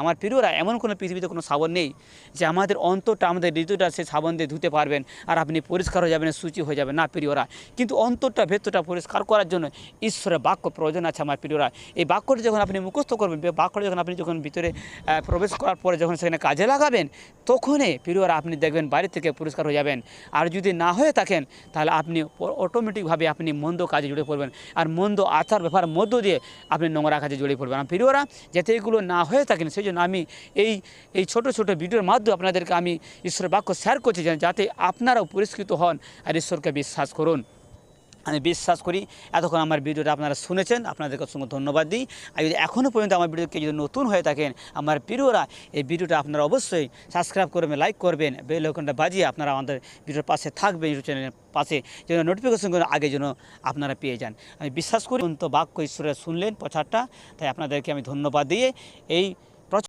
আমার প্রিয়রা, এমন কোনো পৃথিবীতে কোনো সাবন নেই যে আমাদের অন্তরটা, আমাদের হৃদয়টা সে সাবন দিয়ে ধুতে পারবেন আর আপনি পরিষ্কার হয়ে যাবেন, সূচি হয়ে যাবেন। না প্রিয়রা, কিন্তু অন্তরটা, ভেতরটা পরিষ্কার করার জন্য ঈশ্বরের বাক্য প্রয়োজন আছে আমার প্রিয়রা। এই বাক্যটি যখন আপনি মুখস্থ করবেন, বাক্যটি যখন আপনি ভিতরে প্রবেশ করার পরে যখন সেখানে কাজে লাগাবেন, তখনই প্রিয়রা আপনি দেখবেন বাইরে থেকে পরিষ্কার হয়ে যাবেন। আর যদি না হয়ে থাকেন তাহলে আপনি অটোমেটিকভাবে আপনি মন্দ কাজে জড়িয়ে পড়বেন, আর মন্দ আচার ব্যাপারের মধ্য দিয়ে আপনি নোংরা কাজে জড়িয়ে পড়বেন। আর প্রিয়রা, যাতে এগুলো না হয়ে থাকেন সেই জন্য আমি এই ছোট ছোট ভিডিওর মাধ্যমে আপনাদেরকে আমি ঈশ্বরের বাক্য শেয়ার করছি, যাতে আপনারাও পুরস্কৃত হন আর ঈশ্বরকে বিশ্বাস করুন। আমি বিশ্বাস করি এতক্ষণ আমার ভিডিওটা আপনারা শুনেছেন, আপনাদেরকে অসংখ্য ধন্যবাদ দিই। আর যদি এখনও পর্যন্ত আমার ভিডিওকে যদি নতুন হয়ে থাকেন আমার প্রিয়রা, এই ভিডিওটা আপনারা অবশ্যই সাবস্ক্রাইব করবেন, লাইক করবেন, বেল আইকনটা বাজিয়ে আপনারা আমাদের ভিডিওর পাশে থাকবেন, ইউটিউব চ্যানেলের পাশে, যেন নোটিফিকেশনগুলো আগে যেন আপনারা পেয়ে যান। আমি বিশ্বাস করি তো বাক্য ঈশ্বরের শুনলেন প্রচারটা, তাই আপনাদেরকে আমি ধন্যবাদ দিয়ে এই